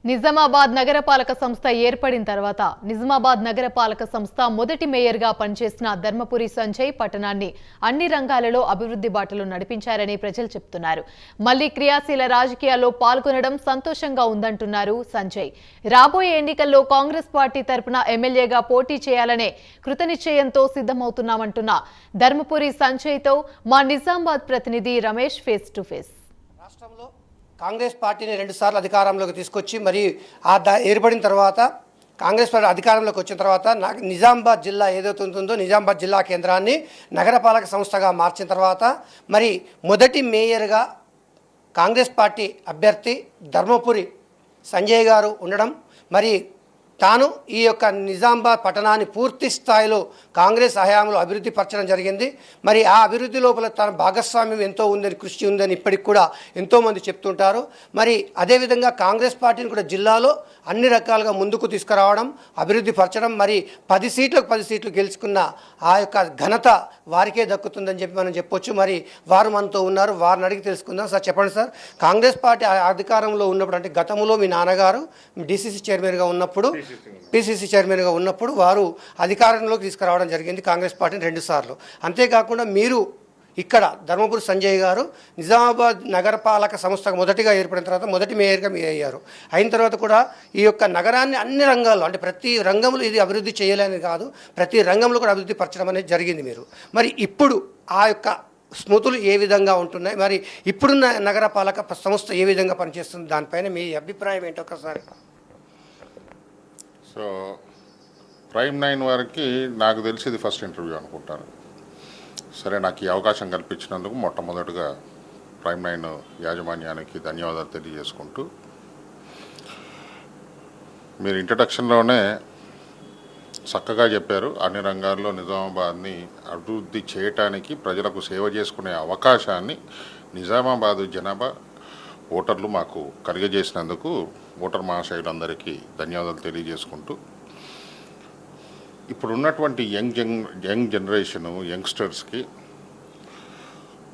నిజామాబాద్ నగరపాలక సంస్థ ఏర్పడిన తర్వాత నిజామాబాద్ నగరపాలక సంస్థ మొదటి మేయర్గా పనిచేసిన ధర్మపురి సంజయ్ పట్టణాన్ని అన్ని రంగాలలో అభివృద్ధి బాటలో నడిపించారని ప్రజలు చెబుతున్నారు. మళ్లీ క్రియాశీల రాజకీయాల్లో పాల్గొనడం సంతోషంగా ఉందంటున్నారు సంజయ్. రాబోయే ఎన్నికల్లో కాంగ్రెస్ పార్టీ తరపున ఎమ్మెల్యేగా పోటీ చేయాలనే కృతనిశ్చయంతో సిద్ధమవుతున్నామంటున్న ధర్మపురి సంజయ్తో మా నిజామాబాద్ ప్రతినిధి Ramesh face to face. Congress పార్టీని 2 సార్లు అధికారంలోకి తీసుకొచ్చి మరి ఏర్పడిన తర్వాత కాంగ్రెస్ పార్టీ అధికారంలోకి వచ్చిన తర్వాత నిజామాబాద్ జిల్లా ఏదైతే ఉంటుందో నిజామాబాద్ జిల్లా కేంద్రాన్ని నగరపాలక సంస్థగా మార్చిన తర్వాత మరి మొదటి మేయర్గా కాంగ్రెస్ పార్టీ అభ్యర్థి ధర్మపురి సంజయ్ గారు ఉండడం, మరి తాను ఈ యొక్క నిజామాబాద్ పట్టణాన్ని పూర్తి స్థాయిలో కాంగ్రెస్ హయాంలో అభివృద్ధి పరచడం జరిగింది. మరి ఆ అభివృద్ధి లోపల తన భాగస్వామ్యం ఎంతో ఉందని, కృషి ఉందని ఇప్పటికి కూడా ఎంతోమంది చెప్తుంటారు. మరి అదేవిధంగా కాంగ్రెస్ పార్టీని కూడా జిల్లాలో అన్ని రకాలుగా ముందుకు తీసుకురావడం, అభివృద్ధి పరచడం, మరి 10 సీట్లకు 10 సీట్లు గెలుచుకున్న ఆ యొక్క ఘనత వారికే దక్కుతుందని చెప్పి మనం చెప్పొచ్చు. మరి వారు మనతో ఉన్నారు, వారిని అడిగి తెలుసుకుందాం. సార్ చెప్పండి సార్, కాంగ్రెస్ పార్టీ అధికారంలో ఉన్నప్పుడు అంటే గతంలో మీ నాన్నగారు డిసిసి చైర్మన్గా ఉన్నప్పుడు, పిసిసి చైర్మన్గా ఉన్నప్పుడు వారు అధికారంలోకి తీసుకురావడం జరిగింది కాంగ్రెస్ పార్టీని 2 సార్లు. అంతేకాకుండా మీరు ఇక్కడ ధర్మపురి సంజయ్ గారు నిజామాబాద్ నగరపాలక సంస్థకు మొదటిగా ఏర్పడిన తర్వాత మొదటి మేయర్గా మీరు అయ్యారు. అయిన తర్వాత కూడా ఈ యొక్క నగరాన్ని అన్ని రంగాల్లో అంటే ప్రతి రంగంలో ఇది అభివృద్ధి చేయాలని కాదు, ప్రతి రంగంలో కూడా అభివృద్ధి పరచడం అనేది జరిగింది మీరు. మరి ఇప్పుడు ఆ యొక్క స్మృతులు ఏ విధంగా ఉంటున్నాయి, మరి ఇప్పుడున్న నగరపాలక సంస్థ ఏ విధంగా పనిచేస్తుంది, దానిపైన మీ అభిప్రాయం ఏంటో ఒకసారి. సో ప్రైమ్ 9 వారికి నాకు తెలిసి ఇది ఫస్ట్ ఇంటర్వ్యూ అనుకుంటాను. సరే, నాకు ఈ అవకాశం కల్పించినందుకు మొట్టమొదటిగా ప్రైమ్ 9 యాజమాన్యానికి ధన్యవాదాలు తెలియజేసుకుంటూ, మీరు ఇంట్రడక్షన్లోనే చక్కగా చెప్పారు. అన్ని రంగాల్లో నిజామాబాద్ని అభివృద్ధి చేయటానికి ప్రజలకు సేవ చేసుకునే అవకాశాన్ని నిజామాబాదు జనాభా ఓటర్లు మాకు కలిగజేసినందుకు ఓటర్ మహాశయులందరికీ ధన్యవాదాలు తెలియజేసుకుంటూ, ఇప్పుడు ఉన్నటువంటి యంగ్ జనరేషను యంగ్స్టర్స్కి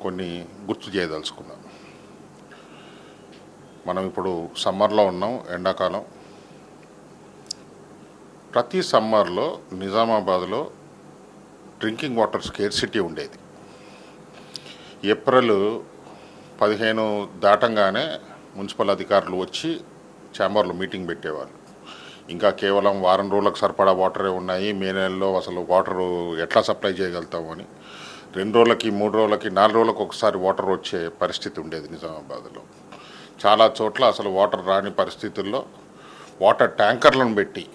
కొన్ని గుర్తు చేయదలుచుకున్నాం. మనం ఇప్పుడు సమ్మర్లో ఉన్నాం, ఎండాకాలం. ప్రతి సమ్మర్లో నిజామాబాద్లో డ్రింకింగ్ వాటర్ స్కేర్సిటీ ఉండేది. ఏప్రిల్ 15 దాటంగానే మున్సిపల్ అధికారులు వచ్చి ఛాంబర్లో మీటింగ్ పెట్టేవాళ్ళు. ఇంకా కేవలం వారం రోజులకు సరిపడా వాటరే ఉన్నాయి, మే నెలలో అసలు వాటరు ఎట్లా సప్లై చేయగలుగుతాము అని 2 రోజులకి 3 రోజులకి 4 రోజులకు ఒకసారి వాటర్ వచ్చే పరిస్థితి ఉండేది నిజామాబాద్లో. చాలా చోట్ల అసలు వాటర్ రాని పరిస్థితుల్లో వాటర్ ట్యాంకర్లను పెట్టి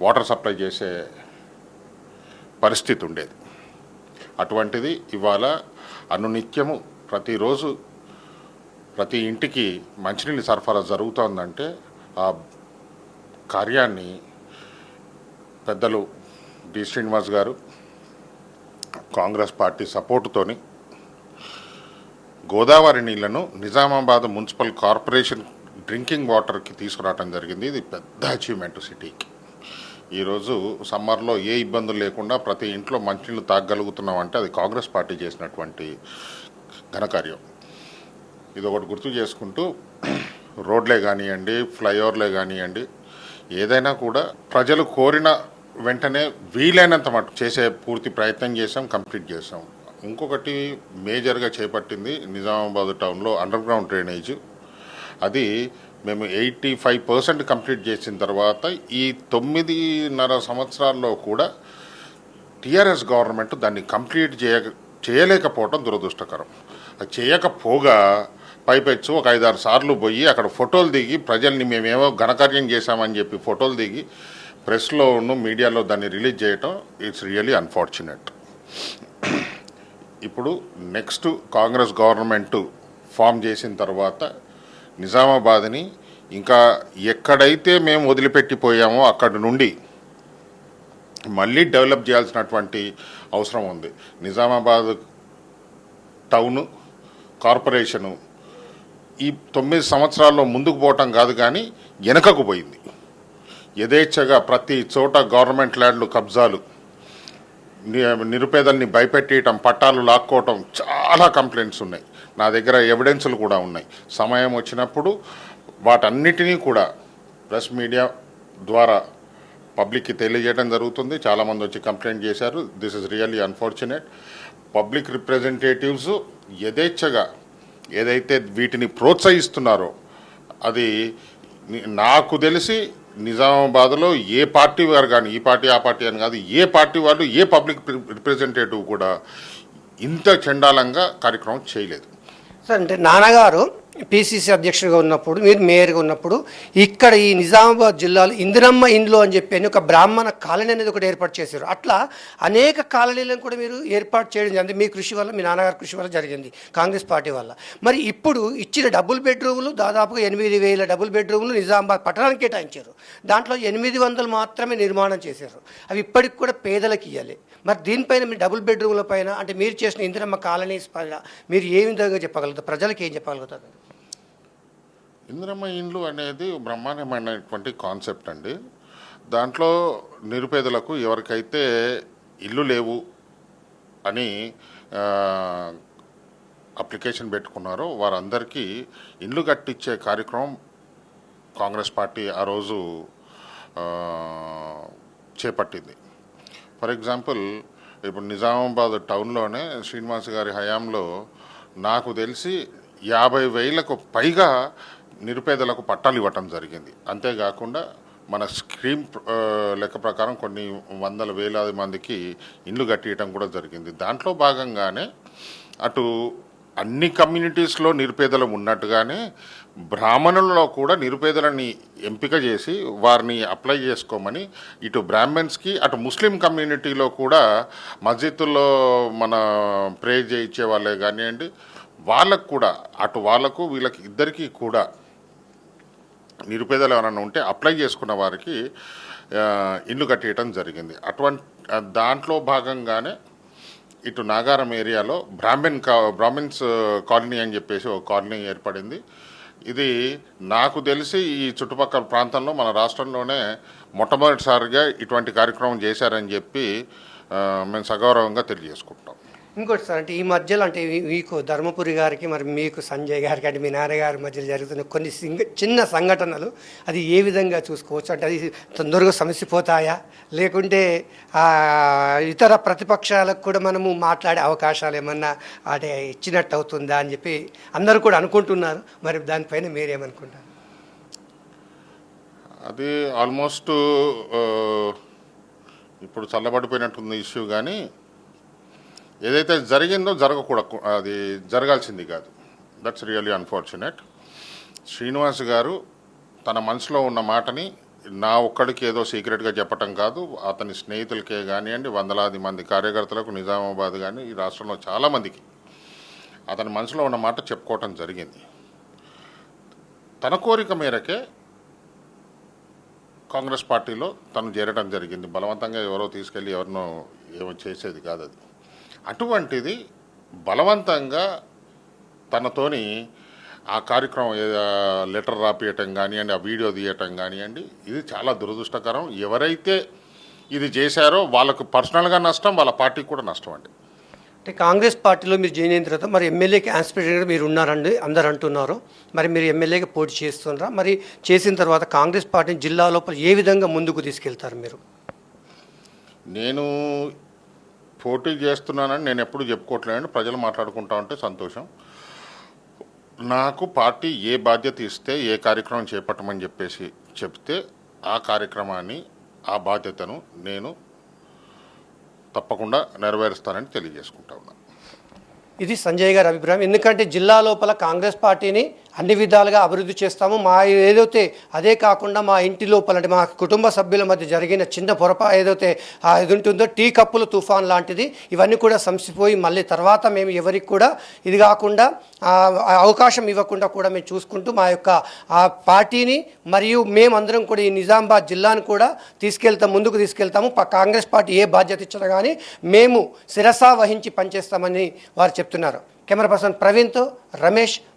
వాటర్ సప్లై చేసే పరిస్థితి ఉండేది. అటువంటిది ఇవాళ అనునిత్యము ప్రతిరోజు ప్రతి ఇంటికి మంచినీళ్ళు సరఫరా జరుగుతోందంటే ఆ కార్యాన్ని పెద్దలు డి శ్రీనివాస్ గారు కాంగ్రెస్ పార్టీ సపోర్టుతోని గోదావరి నీళ్లను నిజామాబాద్ మున్సిపల్ కార్పొరేషన్ డ్రింకింగ్ వాటర్కి తీసుకురావడం జరిగింది. ఇది పెద్ద అచీవ్మెంట్ సిటీకి. ఈరోజు సమ్మర్లో ఏ ఇబ్బందులు లేకుండా ప్రతి ఇంట్లో మంచినీళ్ళు తాగగలుగుతున్నామంటే అది కాంగ్రెస్ పార్టీ చేసినటువంటి ఘనకార్యం. ఇది ఒకటి గుర్తు చేసుకుంటూ, రోడ్లే కానివ్వండి, ఫ్లైఓవర్లే కానివ్వండి, ఏదైనా కూడా ప్రజలు కోరిన వెంటనే వీలైనంత మటు చేసే పూర్తి ప్రయత్నం చేసాం, కంప్లీట్ చేసాం. ఇంకొకటి మేజర్గా చేపట్టింది నిజామాబాద్ టౌన్లో అండర్ గ్రౌండ్ డ్రైనేజ్. అది మేము 85% కంప్లీట్ చేసిన తర్వాత ఈ 9.5 సంవత్సరాల్లో కూడా టీఆర్ఎస్ గవర్నమెంట్ దాన్ని కంప్లీట్ చేయలేకపోవడం దురదృష్టకరం. అది చేయకపోగా పైపెచ్చు ఒక 5-6 సార్లు పోయి అక్కడ ఫోటోలు దిగి ప్రజల్ని మేమేమో ఘనకార్యం చేశామని చెప్పి ఫోటోలు దిగి ప్రెస్లోను మీడియాలో దాన్ని రిలీజ్ చేయటం ఇట్స్ రియలీ అన్ఫార్చునేట్. ఇప్పుడు నెక్స్ట్ కాంగ్రెస్ గవర్నమెంట్ ఫామ్ చేసిన తర్వాత నిజామాబాద్ని ఇంకా ఎక్కడైతే మేము వదిలిపెట్టిపోయామో అక్కడి నుండి మళ్ళీ డెవలప్ చేయాల్సినటువంటి అవసరం ఉంది. నిజామాబాద్ టౌను కార్పొరేషను ఈ 9 సంవత్సరాల్లో ముందుకు పోవటం కాదు కానీ వెనకకు పోయింది. యథేచ్ఛగా ప్రతి చోట గవర్నమెంట్ ల్యాండ్లు కబ్జాలు, నిరుపేదల్ని భయపెట్టేయటం, పట్టాలు లాక్కోవటం, చాలా కంప్లైంట్స్ ఉన్నాయి. నా దగ్గర ఎవిడెన్సులు కూడా ఉన్నాయి. సమయం వచ్చినప్పుడు వాటన్నిటినీ కూడా ప్రెస్ మీడియా ద్వారా పబ్లిక్కి తెలియజేయడం జరుగుతుంది. చాలామంది వచ్చి కంప్లైంట్ చేశారు. This is really unfortunate. Public representatives యథేచ్ఛగా ఏదైతే వీటిని ప్రోత్సహిస్తున్నారో అది నాకు తెలిసి నిజామాబాద్లో ఏ పార్టీ వారు కానీ, ఈ పార్టీ ఆ పార్టీ అని కాదు, ఏ పార్టీ వాళ్ళు ఏ పబ్లిక్ రిప్రజెంటేటివ్ కూడా ఇంత చండాలంగా కార్యక్రమం చేయలేదు. సార్, అంటే నాన్నగారు పిసిసి అధ్యక్షుడిగా ఉన్నప్పుడు, మీరు మేయర్గా ఉన్నప్పుడు ఇక్కడ ఈ నిజామాబాద్ జిల్లాలో ఇందిరమ్మ ఇండ్లు అని చెప్పి ఒక బ్రాహ్మణ కాలనీ అనేది ఒకటి ఏర్పాటు చేశారు. అట్లా అనేక కాలనీలను కూడా మీరు ఏర్పాటు చేయడం జరిగింది. మీ కృషి వల్ల, మీ నాన్నగారి కృషి వల్ల జరిగింది, కాంగ్రెస్ పార్టీ వల్ల. మరి ఇప్పుడు ఇచ్చిన డబుల్ బెడ్రూములు దాదాపుగా 8,000 డబుల్ బెడ్రూములు నిజామాబాద్ పట్టణానికి కేటాయించారు. దాంట్లో 800 మాత్రమే నిర్మాణం చేశారు. అవి ఇప్పటికి కూడా పేదలకు ఇవ్వాలి. మరి దీనిపైన మీ డబుల్ బెడ్రూముల పైన, అంటే మీరు చేసిన ఇందిరమ్మ కాలనీస్ పైన మీరు ఏ విధంగా చెప్పగలుగుతారు, ప్రజలకు ఏం చెప్పగలుగుతారు? ఇందిరమ్మ ఇండ్లు అనేది బ్రహ్మాండమైనటువంటి కాన్సెప్ట్ అండి. దాంట్లో నిరుపేదలకు ఎవరికైతే ఇల్లు లేవు అని అప్లికేషన్ పెట్టుకున్నారో వారందరికీ ఇండ్లు కట్టించే కార్యక్రమం కాంగ్రెస్ పార్టీ ఆ రోజు చేపట్టింది. ఫర్ ఎగ్జాంపుల్, ఇప్పుడు నిజామాబాద్ టౌన్లోనే శ్రీనివాస్ గారి హయాంలో నాకు తెలిసి 50,000కు పైగా నిరుపేదలకు పట్టాలు ఇవ్వటం జరిగింది. అంతేకాకుండా మన స్కీమ్ లెక్క ప్రకారం కొన్ని వందల వేలాది మందికి ఇండ్లు కట్టియటం కూడా జరిగింది. దాంట్లో భాగంగానే అటు అన్ని కమ్యూనిటీస్లో నిరుపేదలు ఉన్నట్టుగానే బ్రాహ్మణులలో కూడా నిరుపేదలని ఎంపిక చేసి వారిని అప్లై చేసుకోమని ఇటు బ్రాహ్మణ్స్కి అటు ముస్లిం కమ్యూనిటీలో కూడా మస్జిద్తుల్లో మన ప్రే చేయించే వాళ్ళే కానివ్వండి, వాళ్ళకు కూడా అటు వాళ్ళకు వీళ్ళకి ఇద్దరికీ కూడా నిరుపేదలు ఎవరైనా ఉంటే అప్లై చేసుకున్న వారికి ఇల్లు కట్టేయటం జరిగింది. దాంట్లో భాగంగానే ఇటు నాగారం ఏరియాలో బ్రాహ్మిన్స్ కాలనీ అని చెప్పేసి ఒక కాలనీ ఏర్పడింది. ఇది నాకు తెలిసి ఈ చుట్టుపక్కల ప్రాంతంలో మన రాష్ట్రంలోనే మొట్టమొదటిసారిగా ఇటువంటి కార్యక్రమం చేశారని చెప్పి మేము సగౌరవంగా తెలియజేసుకుంటాం. ఇంకోటి సార్, అంటే ఈ మధ్యలో అంటే మీకు ధర్మపురి గారికి మరి మీకు సంజయ్ గారికి అంటే మీ నాన్నగారి మధ్యలో జరుగుతున్న కొన్ని చిన్న సంఘటనలు అది ఏ విధంగా చూసుకోవచ్చు? అంటే అది తొందరగా సమసిపోతాయా, లేకుంటే ఇతర ప్రతిపక్షాలకు కూడా మనము మాట్లాడే అవకాశాలు ఏమన్నా అంటే ఇచ్చినట్టు అవుతుందా అని చెప్పి అందరూ కూడా అనుకుంటున్నారు. మరి దానిపైన మీరేమనుకుంటారు? అది ఆల్మోస్ట్ ఇప్పుడు చల్లబడిపోయినట్టుంది ఇష్యూ. కానీ ఏదైతే జరిగిందో జరగకూడదు, అది జరగాల్సింది కాదు. That's really unfortunate. శ్రీనివాస్ గారు తన మనసులో ఉన్న మాటని నా ఒక్కడికి ఏదో సీక్రెట్గా చెప్పటం కాదు, అతని స్నేహితులకే కానివ్వండి, వందలాది మంది కార్యకర్తలకు నిజామాబాద్ కానీ ఈ రాష్ట్రంలో చాలామందికి అతని మనసులో ఉన్న మాట చెప్పుకోవటం జరిగింది. తన కోరిక మేరకే కాంగ్రెస్ పార్టీలో తను చేరడం జరిగింది. బలవంతంగా ఎవరో తీసుకెళ్ళి ఎవరినో ఏమో చేసేది కాదు అది. అటువంటిది బలవంతంగా తనతోని ఆ కార్యక్రమం లెటర్ రాపియటం కానివ్వండి, ఆ వీడియో తీయటం కానివ్వండి, ఇది చాలా దురదృష్టకరం. ఎవరైతే ఇది చేశారో వాళ్ళకు పర్సనల్గా నష్టం, వాళ్ళ పార్టీకి కూడా నష్టం అండి. అంటే కాంగ్రెస్ పార్టీలో మీరు జాయిన్ అయిన తర్వాత మరి ఎమ్మెల్యేకి ఆస్పిరెంట్గా మీరు ఉన్నారండి, అందరు అంటున్నారు. మరి మీరు ఎమ్మెల్యేగా పోటీ చేస్తున్నారా? మరి చేసిన తర్వాత కాంగ్రెస్ పార్టీని జిల్లా లోపల ఏ విధంగా ముందుకు తీసుకెళ్తారు మీరు? నేను పోటీ చేస్తున్నానని నేను ఎప్పుడు చెప్పుకోవట్లేదండి. ప్రజలు మాట్లాడుకుంటా ఉంటే సంతోషం. నాకు పార్టీ ఏ బాధ్యత ఇస్తే, ఏ కార్యక్రమం చేపట్టమని చెప్పేసి చెప్తే ఆ కార్యక్రమాన్ని, ఆ బాధ్యతను నేను తప్పకుండా నెరవేరుస్తానని తెలియజేసుకుంటా ఉన్నాను. ఇది సంజయ్ గారి అభిప్రాయం. ఎందుకంటే జిల్లా లోపల కాంగ్రెస్ పార్టీని అన్ని విధాలుగా అభివృద్ధి చేస్తాము. మా ఏదైతే అదే కాకుండా మా ఇంటి లోపల అంటే మా కుటుంబ సభ్యుల మధ్య జరిగిన చిన్న ఏదైతే ఇది ఉంటుందో టీ కప్పుల తుఫాన్ లాంటిది, ఇవన్నీ కూడా సంసిపోయి మళ్ళీ తర్వాత మేము ఎవరికి కూడా ఇది కాకుండా అవకాశం ఇవ్వకుండా కూడా మేము చూసుకుంటూ మా యొక్క ఆ పార్టీని మరియు మేమందరం కూడా ఈ నిజామాబాద్ జిల్లాను కూడా ముందుకు తీసుకెళ్తాము. కాంగ్రెస్ పార్టీ ఏ బాధ్యత ఇచ్చినా కానీ మేము శిరసా వహించి పనిచేస్తామని వారు చెప్తున్నారు. Camera person ప్రవీణ్తో Ramesh,